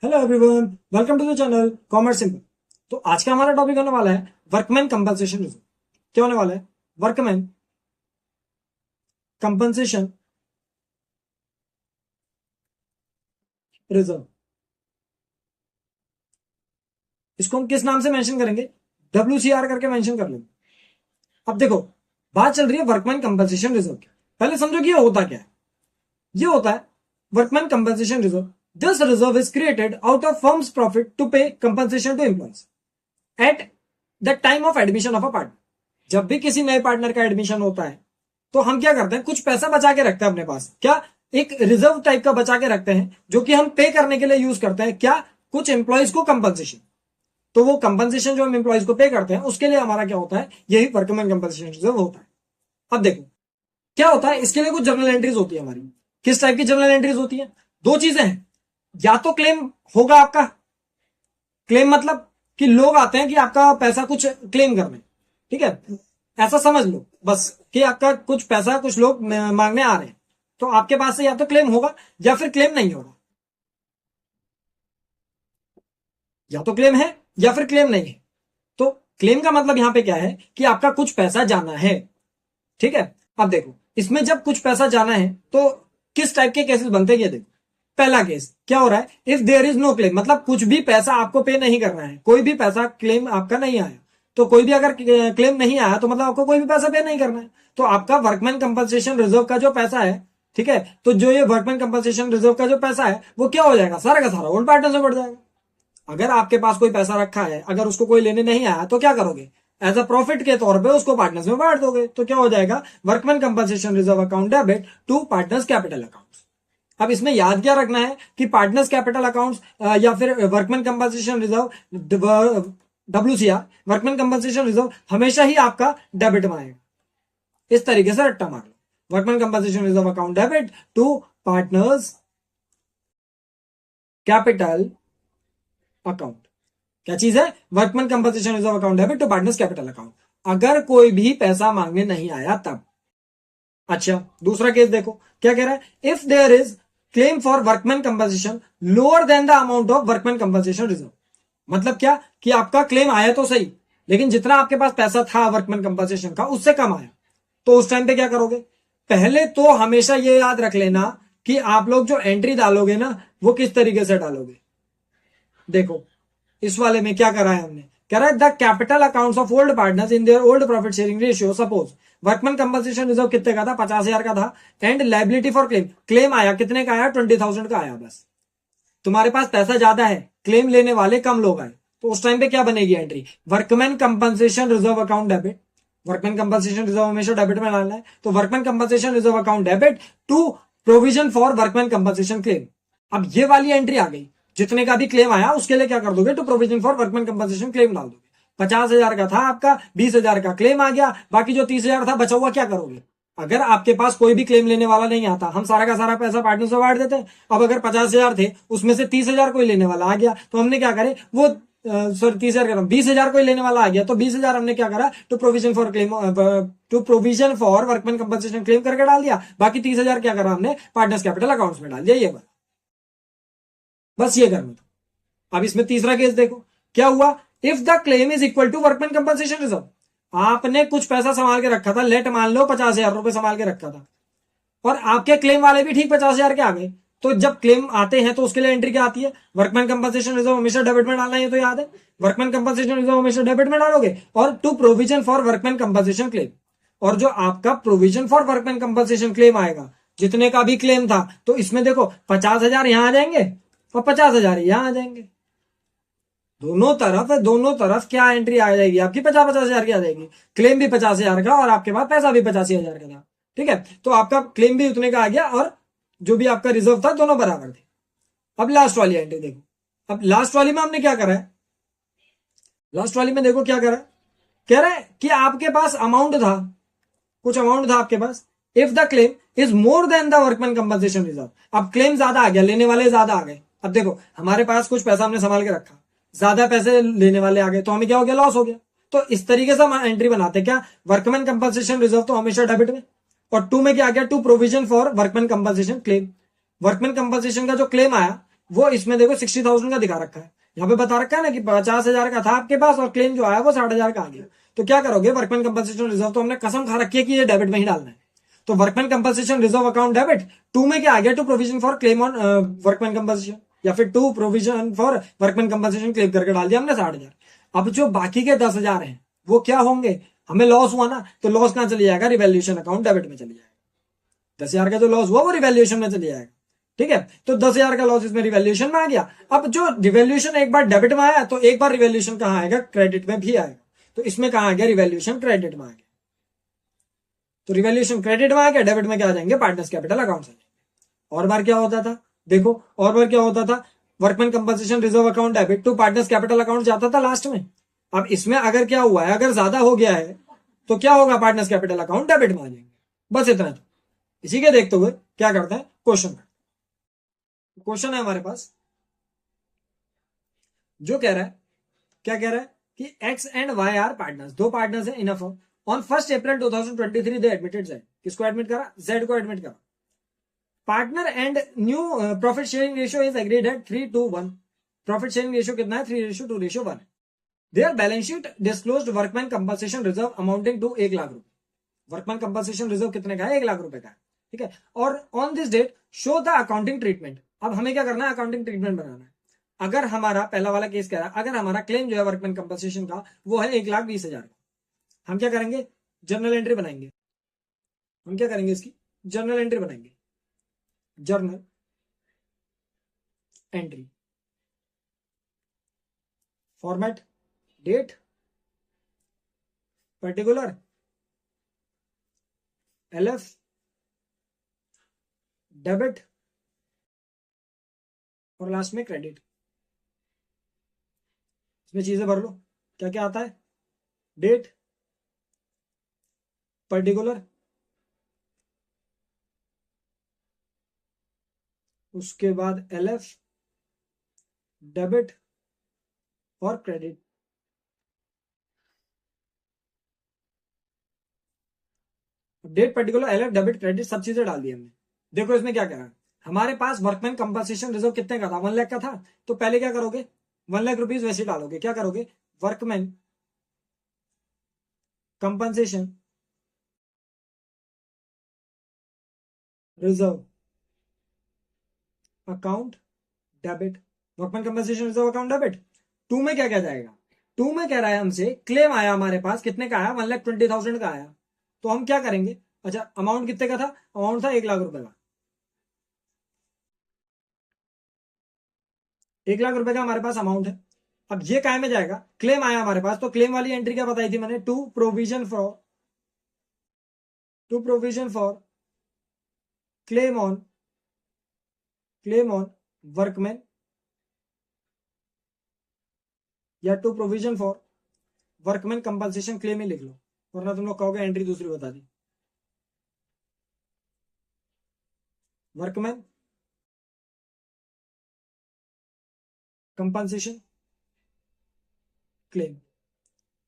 Hello everyone, welcome to the channel commerce simple. तो आज का हमारा टॉपिक होने वाला है वर्कमैन कंपनसेशन रिजर्व। क्या होने वाला है? Workman compensation reserve. इसको हम किस नाम से मेंशन करेंगे? WCR करके मेंशन कर लेंगे। अब देखो, बात चल रही है वर्कमैन कंपनसेशन रिजर्व की। पहले समझो कि ये होता क्या है। ये होता है workman compensation reserve. This reserve is created out of firm's profit to pay compensation to employees at the time of admission of a partner. जब भी किसी नए पार्टनर का एडमिशन होता है तो हम क्या करते हैं, कुछ पैसा बचा के रखते हैं अपने पास। क्या? एक रिजर्व टाइप का बचा के रखते हैं जो कि हम पे करने के लिए यूज करते हैं। क्या? कुछ एम्प्लॉयज को कंपनसेशन। तो वो कंपनसेशन जो हम एम्प्लॉयज को पे करते हैं उसके लिए हमारा क्या होता है, यही वर्कमैन कंपनसेशन रिजर्व होता है। अब देखो क्या होता है, इसके लिए कुछ जर्नल एंट्रीज होती है हमारी। किस टाइप की जर्नल एंट्रीज होती है? दो चीजें हैं। या तो क्लेम होगा आपका, क्लेम मतलब कि लोग आते हैं कि आपका पैसा कुछ क्लेम करने, ठीक है, ऐसा समझ लो बस कि आपका कुछ पैसा कुछ लोग मांगने आ रहे हैं। तो आपके पास से या तो क्लेम होगा या फिर क्लेम नहीं होगा। या तो क्लेम है या फिर क्लेम नहीं है। तो क्लेम का मतलब यहां पे क्या है कि आपका कुछ पैसा जाना है, ठीक है। अब देखो, इसमें जब कुछ पैसा जाना है तो किस टाइप के केसेस बनते हैं ये देखो। पहला केस क्या हो रहा है, if there is no claim, मतलब कुछ भी पैसा आपको पे नहीं करना है, कोई भी पैसा क्लेम आपका नहीं आया। तो कोई भी अगर क्लेम नहीं आया तो मतलब आपको कोई भी पैसा पे नहीं करना है। तो आपका वर्कमैन कंपनसेशन रिजर्व का जो पैसा है, ठीक है, तो जो ये वर्कमैन कंपनसेशन रिजर्व का जो पैसा है वो क्या हो जाएगा, सारा का सारा ओल्ड पार्टनर से बढ़ जाएगा। अगर आपके पास कोई पैसा रखा है, अगर उसको कोई लेने नहीं आया तो क्या करोगे, एज अ प्रॉफिट के तौर पे उसको पार्टनर्स में बांट दोगे। तो क्या हो जाएगा, workman compensation reserve account debit to partners capital account. अब इसमें याद क्या रखना है कि पार्टनर्स कैपिटल अकाउंट्स या फिर workman compensation reserve, WCR, workman compensation reserve हमेशा ही आपका डेबिट में आएगा। इस तरीके से रट्टा मार लो, workman compensation reserve account debit to partners capital account. क्या चीज है? Workman compensation reserve account debit to partners capital account, अगर कोई भी पैसा मांगने नहीं आया तब। अच्छा, दूसरा केस देखो क्या कह रहा है, if there is claim for workman compensation lower than the amount of workman compensation reserve. मतलब क्या कि आपका क्लेम आया तो सही, लेकिन जितना आपके पास पैसा था वर्कमैन कंपनसेशन का उससे कम आया। तो उस टाइम पे क्या करोगे? पहले तो हमेशा ये याद रख लेना कि आप लोग जो एंट्री डालोगे ना वो किस तरीके से डालोगे। देखो इस वाले में क्या करा है हमने, कह रहा है the capital accounts of old partners in their old profit sharing ratio. Suppose workman compensation reserve कितने का था, 50,000 का था। And liability for claim, claim आया कितने का आया, 20,000 का आया। बस तुम्हारे पास पैसा ज्यादा है, क्लेम लेने वाले कम लोग आए, तो उस टाइम पे क्या बनेगी entry, workman compensation reserve account debit. Workman compensation reserve हमेशा डेबिट में डालना है, तो workman compensation reserve account debit to provision for workman compensation claim. अब ये वाली एंट्री आ गई, जितने का भी क्लेम आया उसके लिए क्या कर दोगे, to provision for workman compensation claim डाल दोगे। 50,000 का था आपका, 20,000 का क्लेम आ गया, बाकी जो 30,000 था बचा हुआ क्या करोगे। अगर आपके पास कोई भी क्लेम लेने वाला नहीं आता, हम सारा का सारा पैसा पार्टनर से बांट देते। अब अगर 50,000 थे उसमें से 30,000 कोई लेने वाला आ गया तो हमने क्या करे, वो सॉरी 30,000 कह 20,000 कोई लेने वाला आ गया तो 20,000 हमने क्या करा, to provision for claim, to provision for workman compensation claim करके डाल दिया। बाकी 30,000 क्या करा हमने, पार्टनर्स कैपिटल अकाउंट्स में डाल दिया। ये बस ये करना था। अब इसमें तीसरा केस देखो क्या हुआ, if the claim is equal to workman compensation reserve. आपने कुछ पैसा संभाल के रखा था, लेट मान लो 50,000 रुपए संभाल के रखा था, और आपके क्लेम वाले भी ठीक 50,000 के आ गए। तो जब क्लेम आते हैं तो उसके लिए एंट्री क्या आती है, वर्कमैन कंपनसेशन रिजर्व हमेशा डेबिट में डालना है, तो याद है वर्कमैन कंपनसेशन रिजर्व हमेशा डेबिट में डालोगे, और to provision for workman compensation claim. और जो आपका provision for workman compensation claim आएगा, जितने का भी क्लेम था, तो इसमें देखो 50,000 यहां आ जाएंगे और 50,000 यहां आ जाएंगे। दोनों तरफ क्या एंट्री आ जाएगी आपकी, 50,000 की आ जाएगी। क्लेम भी 50,000 का और आपके पास पैसा भी 85,000 का था, ठीक है। तो आपका क्लेम भी उतने का आ गया और जो भी आपका रिजर्व था दोनों बराबर थे। अब लास्ट वाली एंट्री देखो, अब लास्ट वाली में हमने क्या करा है, लास्ट वाली में देखो क्या करा है, कह रहा है कि आपके पास अमाउंट था, कुछ अमाउंट था आपके पास, if the claim is more than the workman compensation reserve. अब क्लेम ज्यादा आ गया, लेने वाले ज्यादा आ गए। अब देखो हमारे पास कुछ पैसा हमने संभाल के रखा, ज्यादा पैसे लेने वाले आ गए तो हमें क्या हो गया, लॉस हो गया। तो इस तरीके से हम एंट्री बनाते क्या, वर्कमैन कंपनसेशन रिजर्व तो हमेशा डेबिट में, और टू में क्या आ गया, to provision for workman compensation claim. Workman compensation का जो क्लेम आया वो इसमें देखो 60,000 का दिखा रखा है, यहाँ पे बता रखा है ना कि 50,000 का था आपके पास और क्लेम जो आया वो 60,000 का आ गया। तो क्या करोगे, वर्कमैन कंपनसेशन रिजर्व तो हमने कसम खा रखी है कि ये डेबिट में ही डालना है। तो workman compensation reserve account debit, to में क्या आ गया, to provision for claim on workman compensation, या फिर to provision for workman compensation claim करके डाल दिया हमने 60,000। अब जो बाकी के 10,000 हैं वो क्या होंगे, हमें लॉस हुआ ना, तो लॉस कहां चले जाएगा, रिवैल्यूएशन अकाउंट डेबिट में चले जाएगा। 10,000 का जो लॉस हुआ वो रिवैल्यूएशन में चले जाएगा। ठीक है, तो 10,000 का लॉस इसमें रिवैल्यूएशन में आ गया। अब जो रिवैल्यूएशन एक बार डेबिट में आया तो एक बार रिवैल्यूएशन कहां आएगा, क्रेडिट में भी आएगा। तो इसमें कहां आ गया, रिवैल्यूएशन क्रेडिट में आ गया। तो रिवैल्यूएशन क्रेडिट में आ गया, डेबिट में क्या आ जाएंगे, पार्टनर्स कैपिटल अकाउंट से। और बार क्या होता था, देखो और बार क्या होता था, workman compensation reserve account debit to partners capital account जाता था लास्ट में। अब इसमें अगर क्या हुआ है, अगर ज्यादा हो गया है तो क्या होगा, पार्टनर्स कैपिटल अकाउंट डेबिट में आ जाएंगे। बस इतना तो। इसी के देखते हुए क्या करते हैं, क्वेश्चन है हमारे पास जो कह रहा है, क्या कह रहा है कि X and Y are partners, दो पार्टनर्स है in a firm. On 1 April 2023 they admitted Z, किसको एडमिट करा, जेड को एडमिट करा। Partner and new profit sharing ratio is agreed at 3:1। Profit sharing ratio कितना है, 3:2:1 है। Their balance sheet disclosed workman compensation reserve amounting to 1,00,000 रुपए। Workman compensation reserve कितने का है, 1,00,000 रुपए का है। ठीक है, और on this date show the accounting treatment. अब हमें क्या करना है, अकाउंटिंग ट्रीटमेंट बनाना है। अगर हमारा पहला वाला केस कह रहा है, अगर हमारा क्लेम जो है वर्कमैन कंपनसेशन का वो है 1,20,000 का, हम क्या करेंगे, जर्नल एंट्री बनाएंगे। हम क्या करेंगे, इसकी जर्नल एंट्री बनाएंगे। Journal entry, format, date, particular, LF, debit और लास्ट में क्रेडिट। इसमें चीजें भर लो, क्या क्या आता है, डेट, पर्टिकुलर, उसके बाद एलएफ, डेबिट और credit. Date, particular, LF, debit, credit सब चीजें डाल दी हमने। देखो इसमें क्या करा, हमारे पास वर्कमैन कंपनसेशन रिजर्व कितने का था, 1,00,000 का था। तो पहले क्या करोगे, 1,00,000 रुपीज वैसे डालोगे। क्या करोगे, workman compensation reserve account debit, workman compensation reserve account debit. To में क्या क्या जाएगा, टू में कह रहा है हमसे क्लेम आया हमारे पास, कितने का आया, 1,20,000 का आया। तो हम क्या करेंगे, अच्छा अमाउंट कितने का था, अमाउंट था 1,00,000 रुपए का। 1,00,000 रुपए का हमारे पास अमाउंट है। अब ये काय में जाएगा, क्लेम आया हमारे पास, तो क्लेम वाली एंट्री क्या बताई थी मैंने, to provision for claim on workman, या to provision for workman compensation claim ही लिख लो, वरना तुम लोग कहोगे एंट्री दूसरी बता दी। वर्कमैन कंपनसेशन क्लेम,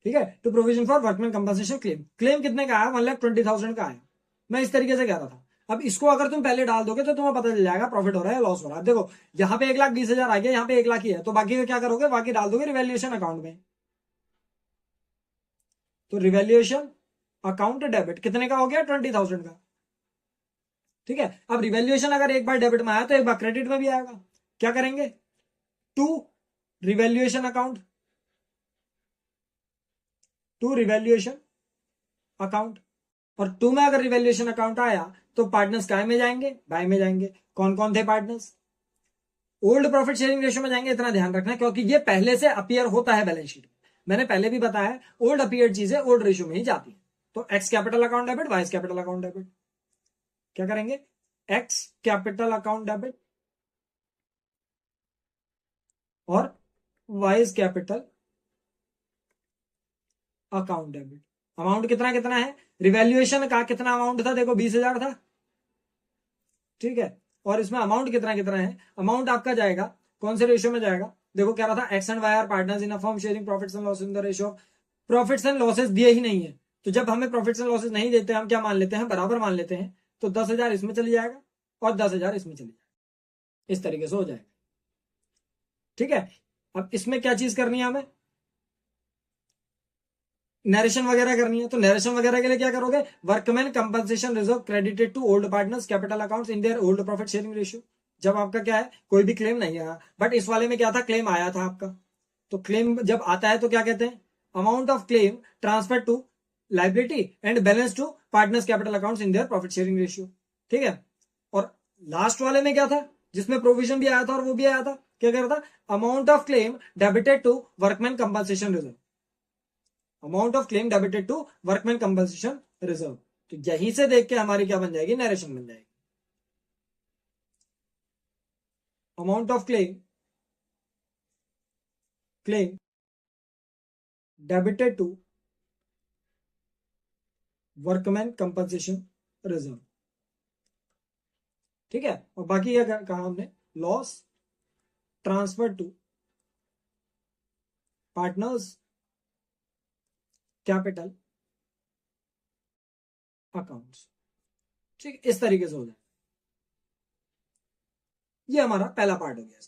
ठीक है, to provision for workman compensation claim. Claim कितने का आया, 1,20,000 का आया। मैं इस तरीके से कह रहा था। अब इसको अगर तुम पहले डाल दोगे तो तुम्हें पता चल जाएगा प्रॉफिट हो रहा है लॉस हो रहा है। देखो यहाँ पे 1,20,000 आ गया, यहाँ पे 1,00,000 ही है, तो बाकी का क्या करोगे, बाकी डाल दोगे रिवैल्यूएशन अकाउंट में। तो रिवैल्यूएशन अकाउंट डेबिट कितने का हो गया, 20,000 का। ठीक है, अब रिवैल्यूएशन अगर एक बार डेबिट में आया तो एक बार क्रेडिट में भी आएगा। क्या करेंगे, to revaluation account, to revaluation account. और टू में अगर रिवैल्यूएशन अकाउंट आया तो पार्टनर्स काय में जाएंगे, बाय में जाएंगे। कौन कौन थे partners, old profit sharing ratio में जाएंगे। इतना ध्यान रखना क्योंकि ये पहले से अपीयर होता है बैलेंस शीट में। मैंने पहले भी बताया ओल्ड अपीयर चीजें ओल्ड रेशियो में ही जाती है। तो X capital account debit, Y capital account debit. क्या करेंगे, एक्स कैपिटल अकाउंट डेबिट और Y's capital account debit. Amount कितना कितना है, रिवैल्यूएशन का कितना अमाउंट था, देखो 20,000 था। ठीक है, और इसमें अमाउंट कितना कितना है, अमाउंट आपका जाएगा कौन से रेशियो में जाएगा, देखो क्या रहा था, X and Y are partners in a firm sharing profits and losses in the ratio. Profits and losses दिए ही नहीं है, तो जब हमें प्रॉफिट्स एंड लॉसेस नहीं देते हम क्या मान लेते हैं, बराबर मान लेते हैं। तो 10,000 इसमें चली जाएगा और 10,000 इसमें चली जाएगा, इस तरीके से हो जाएगा। ठीक है, अब इसमें क्या चीज करनी है हमें, नरेशन वगैरह करनी है। तो नरेशन वगैरह के लिए क्या करोगे, workman compensation reserve credited to old partners capital accounts in their old profit sharing ratio. जब आपका क्या है, कोई भी क्लेम नहीं आया, बट इस वाले में क्या था, क्लेम आया था आपका। तो क्लेम जब आता है तो क्या कहते हैं, amount of claim transfer to liability and balance to partners capital accounts in their profit sharing ratio. ठीक है, और लास्ट वाले में क्या था, जिसमें प्रोविजन भी आया था और वो भी आया था, क्या कर रहा था, amount of claim debited to workman compensation reserve, amount of claim debited to workman compensation reserve. तो यहीं से देख के हमारी क्या बन जाएगी, नरेशन बन जाएगी। Amount of claim debited to workman compensation reserve. ठीक है, और बाकी क्या कहा हमने, loss transfer to partners capital accounts. ठीक, इस तरीके से हो जाए। ये हमारा पहला पार्ट हो गया।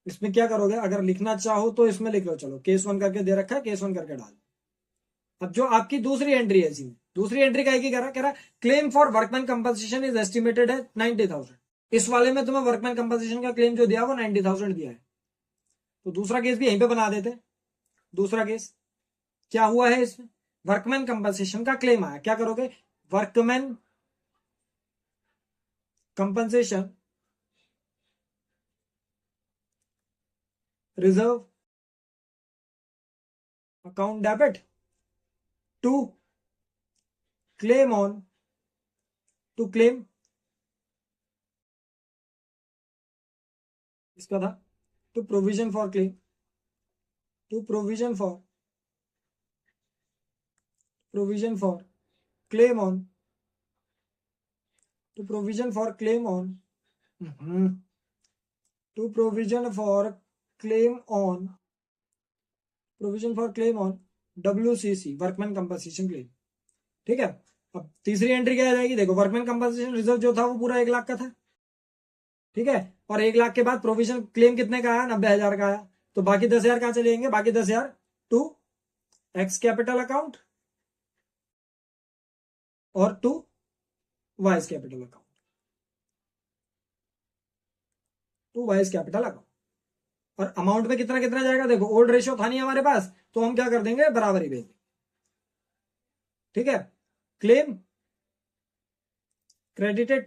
इसमें क्या करोगे, अगर लिखना चाहो तो इसमें लिख लो, चलो केस 1 करके दे रखा है, केस 1 करके डाल। अब जो आपकी दूसरी एंट्री है, इसमें दूसरी एंट्री का ही कह रहा claim for workman compensation is estimated है 90,000। इस वाले में तुम्हें वर्कमैन कंपनसेशन का क्लेम जो दिया वो 90,000 दिया है। तो दूसरा केस भी यहीं पे बना देते। दूसरा केस क्या हुआ है, इसमें वर्कमैन कंपनसेशन का क्लेम आया, क्या करोगे, workman compensation reserve account debit to claim on to claim, इसका था to provision for claim, to provision for claim on, to provision for claim on, to provision for claim on, provision for claim on WCC workman compensation claim. ठीक है, अब तीसरी entry क्या आ जाएगी, देखो workman compensation reserve जो था वो पूरा 1 लाख का था। ठीक है, और 1 लाख के बाद प्रोविजन क्लेम कितने का आया, 90,000 का आया। तो बाकी 10,000 कहां चले जाएंगे, बाकी 10,000 टू एक्स कैपिटल अकाउंट और to Y's capital account, to Y's capital account. और अमाउंट में कितना कितना जाएगा, देखो ओल्ड रेशियो था नहीं हमारे पास, तो हम क्या कर देंगे, बराबर ही भेज देंगे। ठीक है, claim credited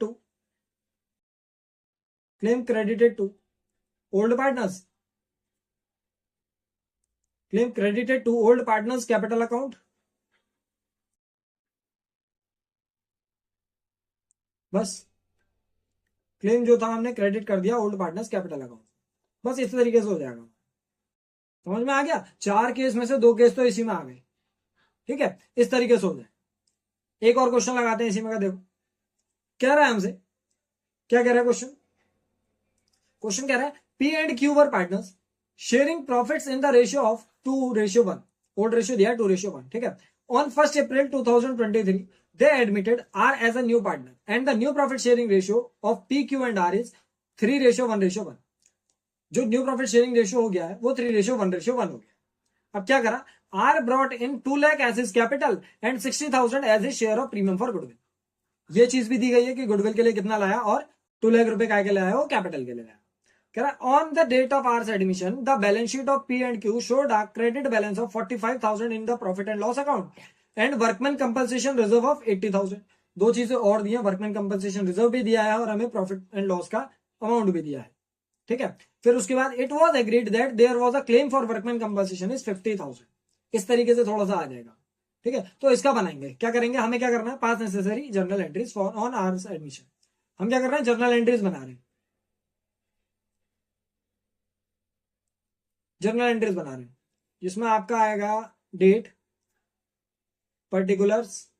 to old partners, claim credited to old partners capital account, बस क्लेम जो था हमने क्रेडिट कर दिया ओल्ड पार्टनर्स कैपिटल अकाउंट। बस इस तरीके से हो जाएगा। समझ में आ गया, 4 केस में से 2 केस तो इसी में आ गए। ठीक है, इस तरीके से हो जाए। एक और क्वेश्चन लगाते हैं इसी में का, देखो कह रहा है हमसे, क्या कह रहा है क्वेश्चन, क्वेश्चन कह रहा है P&Q were partners sharing profits in the ratio of 2:1, old ratio दिया 2:1। ठीक है, on 1 April 2023 they admitted R as a new partner and the new profit sharing ratio of PQ and R is 3:1:1। जो new profit sharing ratio हो गया है वो 3:1:1 हो गया। अब क्या करा, R brought in 2 lakh as his capital and 60,000 as his share of premium for goodwill। ये चीज भी दी गई है कि गुडविल के लिए कितना लाया, और 2 लाख रुपए काय के लाया, वो कैपिटल के लिए लाया। कह रहा on the date of R's admission the balance sheet of P&Q showed a credit balance of 45,000 in the profit and loss account and workman compensation reserve of 80,000। दो चीजें और दी है, वर्कमैन कंपनसेशन रिजर्व भी दिया है और हमें प्रॉफिट एंड लॉस का अमाउंट भी दिया है। ठीक है, फिर उसके बाद it was agreed that there was a claim for workman compensation is 50,000। इस तरीके से थोड़ा सा आ जाएगा। ठीक है, तो इसका बनाएंगे, क्या करेंगे, हमें क्या करना है, 5 necessary journal entries for on R's admission. हम क्या कर रहे हैं, जर्नल एंट्रीज बना रहे हैं, जर्नल एंट्रीज बना रहे हैं, जिसमें आपका आएगा डेट, पर्टिकुलर्स,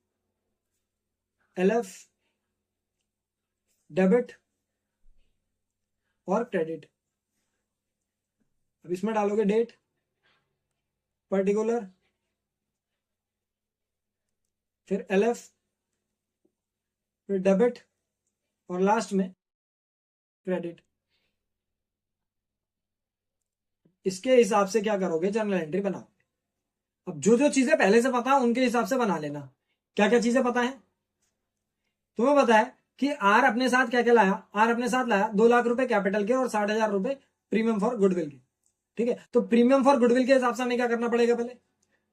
LF, डेबिट और क्रेडिट। अब इसमें डालोगे डेट, पर्टिकुलर, फिर LF, फिर डेबिट और लास्ट में क्रेडिट। इसके हिसाब से क्या करोगे, जर्नल एंट्री बनाओगे। अब जो जो चीजें पहले से पता है उनके हिसाब से बना लेना। क्या क्या चीजें पता है तुम्हें? पता है कि आर अपने साथ क्या क्या लाया, आर अपने साथ लाया 2 लाख रुपए कैपिटल के और 60,000 रुपए प्रीमियम फॉर गुडविल के। ठीक है, तो प्रीमियम फॉर गुडविल के हिसाब से हमें क्या करना पड़ेगा, पहले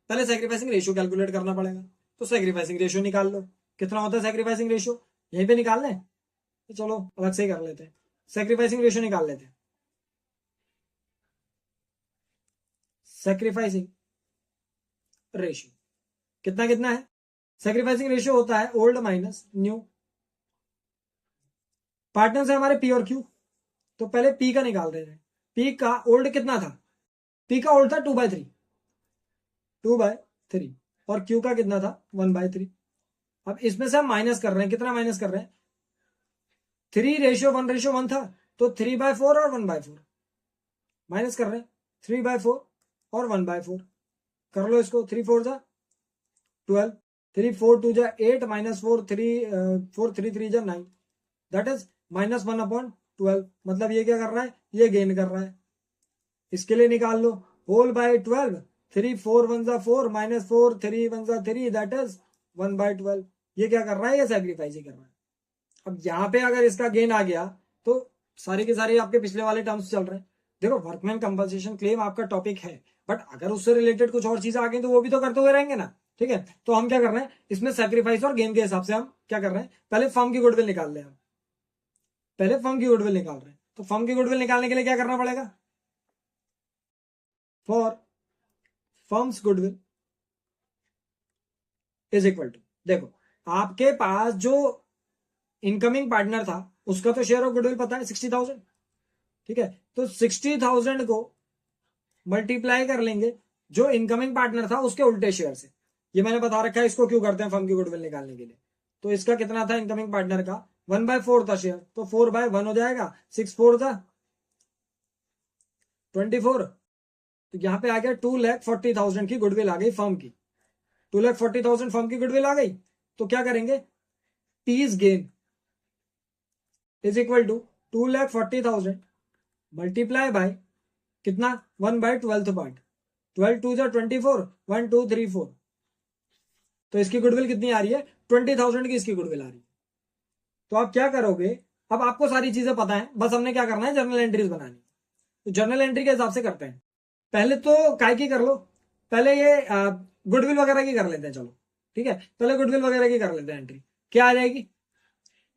पहले सेक्रीफाइसिंग रेशियो कैलकुलेट करना पड़ेगा। तो सेक्रीफाइसिंग रेशियो निकाल लो, कितना होता है सेक्रीफाइसिंग रेशियो, यहीं पे निकाल लें, तो चलो अलग से ही कर लेते हैं। सेक्रीफाइसिंग रेशियो निकाल लेते हैं। सेक्रीफाइसिंग रेशियो कितना कितना है? सेक्रीफाइसिंग रेशियो होता है ओल्ड माइनस न्यू। पार्टनर्स है हमारे पी और क्यू, तो पहले पी का निकाल रहे हैं। पी का ओल्ड कितना था? पी का ओल्ड था 2/3, 2/3, और क्यू का कितना था 1/3। अब इसमें से हम माइनस कर रहे हैं, कितना माइनस कर रहे हैं? 3:1:1 था, तो 3/4 और 1/4 माइनस कर रहे हैं। 3/4 और 1/4 कर लो इसको। 3/4 जा 12, 3/4 8 -4 4 3 9, दैट इज -1/12। मतलब ये क्या कर रहा है, ये गेन कर रहा है। इसके लिए निकाल लो होल बाय 12, 3 4 1 4 -4 3 1 3, दैट इज 1/12। ये क्या कर रहा है, ये सैक्रिफाइस ही कर रहा है। अब यहाँ पे अगर इसका गेन आ गया तो सारे के सारे आपके पिछले वाले टर्म्स चल रहे हैं। देखो वर्कमैन कंपनसेशन क्लेम आपका टॉपिक है, बट अगर उससे रिलेटेड कुछ और चीजें आ गई तो वो भी तो करते हुए रहेंगे ना। ठीक है, तो हम क्या कर रहे हैं, इसमें सैक्रिफाइस और गेन के हिसाब से हम क्या कर रहे हैं, पहले फर्म की गुडविल निकाल रहे हैं। पहले फर्म की गुडविल निकाल रहे हैं, तो फर्म की गुडविल निकालने के लिए क्या करना पड़ेगा, for firm's goodwill is equal to, देखो आपके पास जो इनकमिंग पार्टनर था उसका तो शेयर ऑफ गुडविल पता है 60,000। ठीक है, तो 60,000 को मल्टीप्लाई कर लेंगे जो इनकमिंग पार्टनर था उसके उल्टे शेयर से। ये मैंने बता रखा है, इसको क्यों करते हैं फर्म की गुडविल निकालने के लिए। तो इसका कितना था इनकमिंग पार्टनर का, 1/4 था शेयर, तो 4/1 हो जाएगा, 6 4 था 24। तो यहां पे आ गया 2,40,000 की गुडविल आ गई फर्म की। 2,40,000 फर्म की गुडविल आ गई, तो क्या करेंगे, P's gain is equal to 2,40,000 multiply by कितना, 1/12 पार्ट, 12 2 24, 1 2 3 4। तो इसकी गुडविल कितनी आ रही है, 20,000 की इसकी गुडविल आ रही है। तो आप क्या करोगे, अब आपको सारी चीजें पता है, बस हमने क्या करना है, जर्नल एंट्रीज बनानी। तो जर्नल एंट्री के हिसाब से करते हैं। पहले तो काय की कर लो, पहले ये गुडविल वगैरह की कर लेते हैं, चलो ठीक है, पहले गुडविल वगैरह की कर लेते हैं एंट्री। क्या आ जाएगी,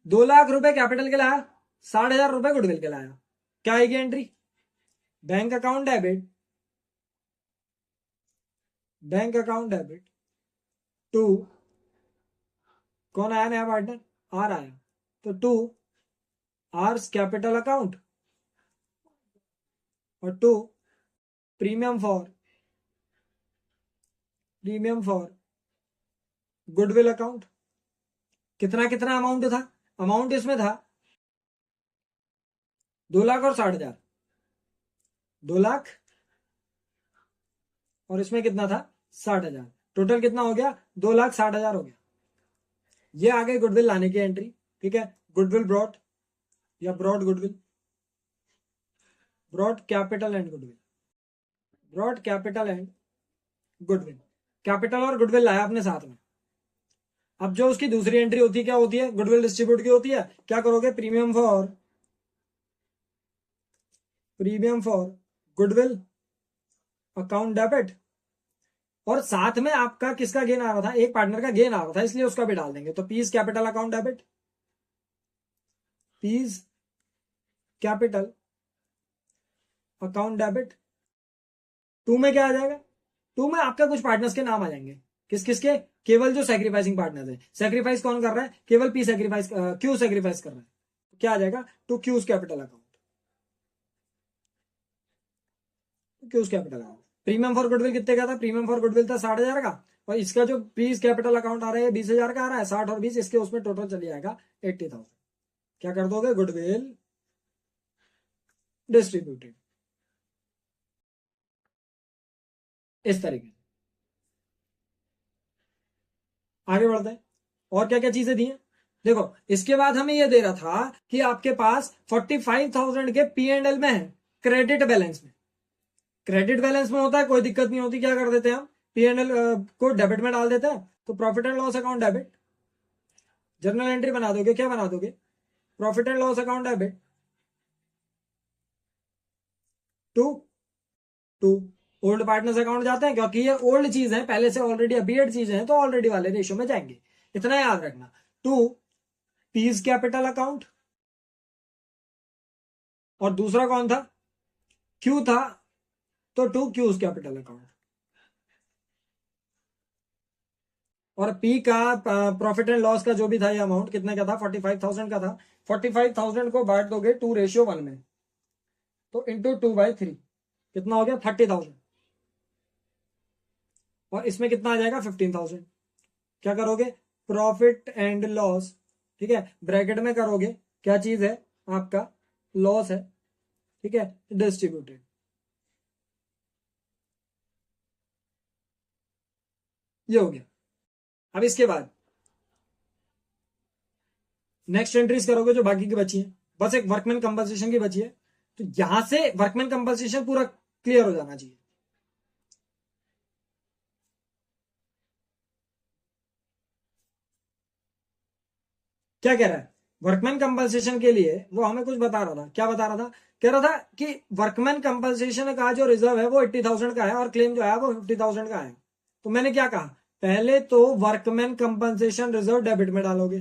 2 लाख रुपए कैपिटल के लाया, 60,000 रुपए गुडविल के लाया, क्या आएगी entry, bank account debit, bank account debit to, कौन आया नया पार्टनर, आर आया, तो टू आर्स कैपिटल अकाउंट, और to premium for goodwill account. कितना कितना अमाउंट था, अमाउंट इसमें था 2 लाख और 60,000, 2 लाख और इसमें कितना था 60,000, टोटल कितना हो गया, 2,60,000 हो गया। ये आ गई गुडविल लाने की एंट्री। ठीक है, गुडविल ब्रॉट या broad goodwill, broad capital and goodwill, broad capital and goodwill, capital और गुडविल लाया अपने साथ में। अब जो उसकी दूसरी एंट्री होती है क्या होती है, गुडविल डिस्ट्रीब्यूट की होती है। क्या करोगे, premium for goodwill account debit, और साथ में आपका किसका गेन आ रहा था, एक पार्टनर का गेन आ रहा था, इसलिए उसका भी डाल देंगे। तो P's capital account debit, P's capital account debit. To में क्या आ जाएगा, टू में आपका कुछ पार्टनर्स के नाम आ जाएंगे, किस किसके, केवल जो सैक्रिफाइसिंग पार्टनर्स है। सैक्रिफाइस कौन कर रहा है, केवल पी सैक्रिफाइस, क्यू सैक्रिफाइस कर रहा है। क्या आ जाएगा, to Q's capital account, Q's capital account. Premium for goodwill कितने का था, प्रीमियम फॉर गुडविल था 60,000 का, और इसका जो पीस कैपिटल अकाउंट आ रहा है 20,000 का आ रहा है, 60 और 20 इसके उसमें टोटल चली जाएगा 80,000। क्या कर दोगे, गुडविल डिस्ट्रीब्यूटेड, इस तरीके से आगे बढ़ते हैं। और क्या क्या चीजें दी हैं, देखो इसके बाद हमें यह दे रहा था कि आपके पास 45,000 के P&L में है, क्रेडिट बैलेंस में। क्रेडिट बैलेंस में होता है, कोई दिक्कत नहीं होती, क्या कर देते हैं हम, P&L को डेबिट में डाल देते हैं, तो profit and loss account debit, journal entry बना दोगे, क्या बना दोगे, profit and loss account debit to to old partners account जाते हैं, क्योंकि ये ओल्ड चीज है, पहले से ऑलरेडी अपीयर्ड चीजें हैं, तो ऑलरेडी वाले रेशियो में जाएंगे, इतना याद रखना। टू पीज कैपिटल अकाउंट, और दूसरा कौन था, क्यू था, तो टू क्यूज कैपिटल अकाउंट। और पी का प्रॉफिट एंड लॉस का जो भी था ये अमाउंट कितने का था, 45,000 का था, 45,000 को बांट दोगे 2:1 में, तो इंटू 2/3 कितना हो गया, 30,000, और इसमें कितना आ जाएगा, 15,000। क्या करोगे, प्रॉफिट एंड लॉस, ठीक है, ब्रैकेट में करोगे, क्या चीज है आपका, लॉस है, ठीक है, डिस्ट्रीब्यूटेड। ये हो गया। अब इसके बाद नेक्स्ट एंट्रीज करोगे जो बाकी की बची है, बस एक वर्कमैन कंपनसेशन की बची है, तो यहां से वर्कमैन कंपनसेशन पूरा क्लियर हो जाना चाहिए। क्या कह रहा है, वर्कमैन कंपनसेशन के लिए वो हमें कुछ बता रहा था, क्या बता रहा था, कह रहा था कि वर्कमैन कंपनसेशन का जो रिजर्व है वो 80,000 का है और क्लेम जो है वो 50,000 का है। तो मैंने क्या कहा, पहले तो वर्कमैन कंपनसेशन रिजर्व डेबिट में डालोगे,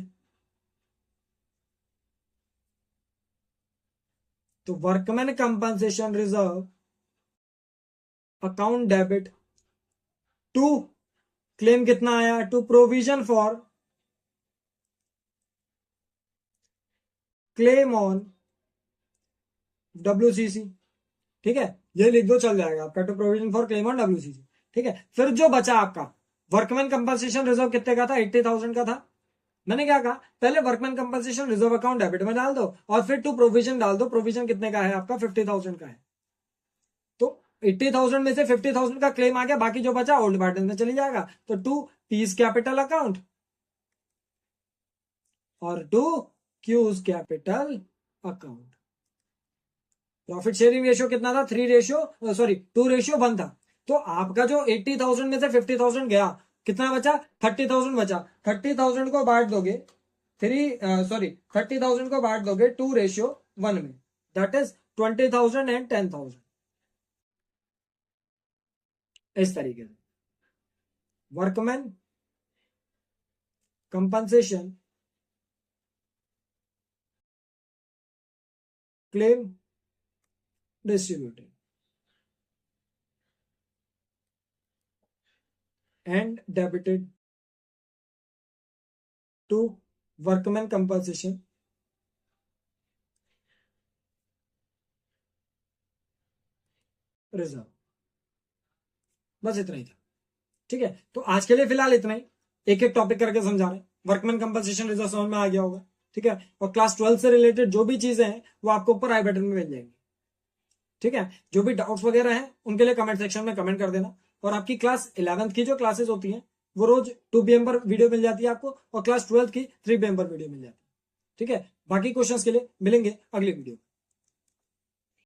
तो workman compensation reserve account debit to claim कितना आया, to provision for claim on WCC, ठीक है, ये लिख दो चल जाएगा आपका, to provision for claim on WCC, ठीक है। फिर जो बचा आपका वर्कमैन कंपनसेशन रिजर्व कितने का था, 80,000 का था। मैंने क्या कहा, पहले workman compensation reserve account debit में डाल दो और फिर टू प्रोविजन डाल दो, प्रोविजन कितने का है आपका, 50,000 का है, तो 80,000 में से 50,000 का क्लेम आ गया, बाकी जो बचा ओल्ड पार्टनर में चली जाएगा, तो टू पीस कैपिटल अकाउंट और to Q's capital account. Profit sharing ratio कितना था, 2:1 था, तो आपका जो 80,000 में से 50,000 गया, कितना बचा, 30,000 बचा, 30,000 को बांट दोगे 30,000 को बांट दोगे 2:1 में, दैट इज 20,000 एंड 10,000। इस तरीके से workman compensation claim distributed and debited to workman compensation reserve. बस इतना ही था, ठीक है। तो आज के लिए फिलहाल इतना ही, एक एक टॉपिक करके समझा रहे हैं। वर्कमैन कंपनसेशन रिजर्व समझ में आ गया होगा, ठीक है, और क्लास 12 से रिलेटेड जो भी चीजें हैं वो आपको ऊपर आई बटन में मिल जाएंगी, ठीक है। जो भी डाउट्स वगैरह हैं उनके लिए कमेंट सेक्शन में कमेंट कर देना, और आपकी क्लास 11th की जो क्लासेस होती हैं वो रोज 2 PM पर वीडियो मिल जाती है आपको, और क्लास 12th की 3 PM पर वीडियो मिल जाती है, ठीक है। बाकी क्वेश्चंस के लिए मिलेंगे अगली वीडियो।